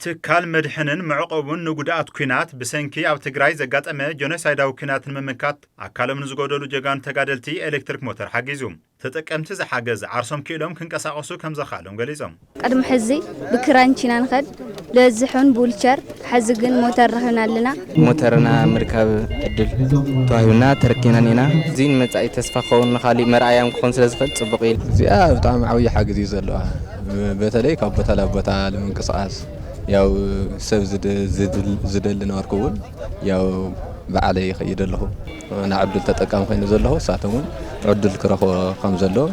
ትካል መድሕንን መዕቆቡን ንጉዳት ኩናት ብሰንኪ ኣብ ትግራይ ዘጋጠመ ጆኖሳይዳዊ ኩናትን ምምካት ኣካሎም ንዝጎደሉ ጀጋኑ ተጋደልቲ ኤሌክትሪክ ሞተር ሓጊዙ ተጠቀምቲ ዝሓገዝ ዓርሶም ክኢሎም ክንቀሳቀሱ ከም ዘኻሎም ገሊጾም ቀድሞ ሕዚ ብክራንቺና ንኸድ ለዝሑን ቡልቸር ሕዚ ግን ሞተር ረኽብና ኣለና ሞተርና ምርካብ ዕድል ተዋሂብና ተረኪና ኔና እዚን መጻኢ ተስፋ ኸውን ንኻሊእ መርኣያም ክኾን ስለ ዝኽእል ጽቡቕ ኢል እዚኣ ብጣዕሚ ዓብዪ ሓገዝ እዩ ዘለዋ በተለይ ካብ ቦታ ናብ ቦታ ንምንቅስቓስ ያው ሰብ ዝደሊ ነበርኩውን ያው ባዕለይ ይኸይድ ኣለኹ ንዓብድል ተጠቃሚ ኮይኑ ዘለኹ ሳቶም ዕድል ክረኽቦ ከም ዘለዎ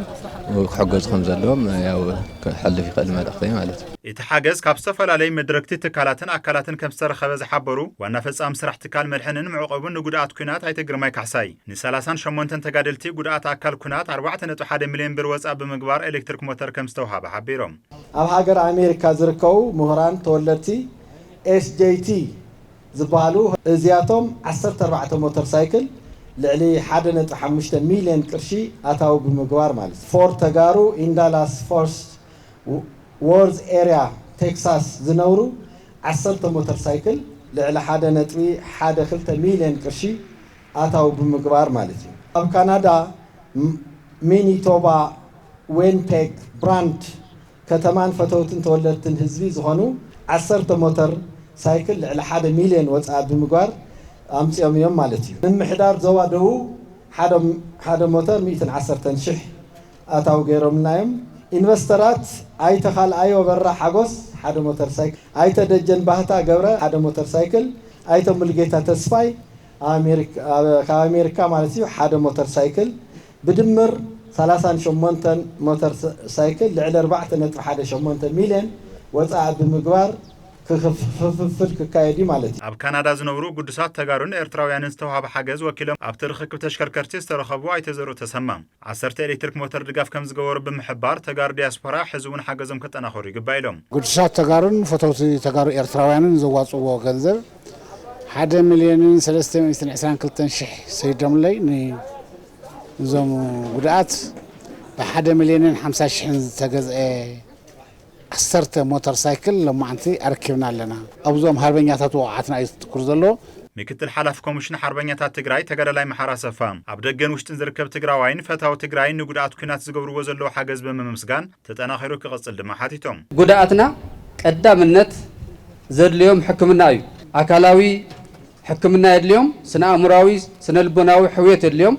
ክሕገዝ ከም ዘለዎም ያው ክሕልፍ ይኽእል መልእኽቲ ማለት እዩ እቲ ሓገዝ ካብ ዝተፈላለዩ መድረክቲ ትካላትን ኣካላትን ከም ዝተረኸበ ዝሓበሩ ዋና ፈጻሚ ስራሕ ትካል መድሕንን መዕቆቡን ንጉድኣት ኩናት ኣይተ ግርማይ ካሕሳይ ን38 ተጋደልቲ ጉድኣት ኣካል ኩናት 4.1 ሚልዮን ብር ወጻእ ብምግባር ኤሌክትሪክ ሞተር ከም ዝተውሃበ ሓቢሮም ኣብ ሃገር ኣሜሪካ ዝርከቡ ምሁራን ተወለድቲ SJT ዝበሃሉ እዚኣቶም 14 ሞተር ሳይክል ልዕሊ 1.5 ሚልዮን ቅርሺ ኣታዊ ብምግባር ማለት ፎር ተጋሩ ኢንዳላስ ፎርስት ወርዝ ኤሪያ ቴክሳስ ዝነብሩ 10 ሞተር ሳይክል ልዕሊ 1.12 ሚልዮን ቅርሺ ኣታዊ ብምግባር ማለት እዩ ኣብ ካናዳ ሚኒቶባ ዊንፔግ ብራንድ ከተማን ፈተውትን ተወለድትን ህዝቢ ዝኾኑ 10 ሞተር ሳይክል ልዕሊ 1 ሚልዮን ወጻእ ብምግባር ኣምፂኦም እዮም ማለት እዩ ንምሕዳር ዞባ ደቡብ ሓደ ሞተር 110,000 ኣታዊ ገይሮምናዮም ኢንቨስተራት ኣይተኻልኣዮ በራ ሓጎስ ሓደ ሞተር ሳይክል ኣይተ ደጀን ባህታ ገብረ ሓደ ሞተር ሳይክል ኣይተ ሙልጌታ ተስፋይ ካብ ኣሜሪካ ማለት እዩ ሓደ ሞተር ሳይክል ብድምር 38 ሞተር ሳይክል ልዕሊ 4.18 ሚልዮን ወጻእ ብምግባር ክፍፍል ክካየድ ማለት እዩ ኣብ ካናዳ ዝነብሩ ቅዱሳት ተጋሩን ኤርትራውያንን ዝተዋሃበ ሓገዝ ወኪሎም ኣብቲ ርክክብ ተሽከርከርቲ ዝተረኸቡ ኣይተዘርኡ ተሰማ 10 ኤሌክትሪክ ሞተር ድጋፍ ከም ዝገበሩ ብምሕባር ተጋሩ ዲያስፖራ ሕዚ እውን ሓገዞም ከጠናኸሩ ይግባእ ኢሎም ቅዱሳት ተጋሩን ፈተውቲ ተጋሩ ኤርትራውያንን ዘዋፅዎ ገንዘብ 1,322,000 ሰይዶምለይ ንዞም ጉድኣት ብ1,050,000 ዝተገዝአ 10 ሞተር ሳይክል ለማዓንቲ ኣረኪብና ኣለና ኣብዞም ሃርበኛታት ወቕዓትና እዩ ትኩር ዘሎ ምክትል ሓላፊ ኮሚሽን ሓርበኛታት ትግራይ ተጋዳላይ መሓራ ሰፋ ኣብ ደገን ውሽጥን ዝርከብ ትግራዋይን ፈታዊ ትግራይ ንጉድኣት ኩናት ዝገብርዎ ዘለዉ ሓገዝ ብምምስጋን ተጠናኺሩ ክቕፅል ድማ ሓቲቶም ጉድኣትና ቀዳምነት ዘድልዮም ሕክምና እዩ ኣካላዊ ሕክምና የድልዮም ስነ ኣእምሮዊ ስነ ልቦናዊ ሕውየት የድልዮም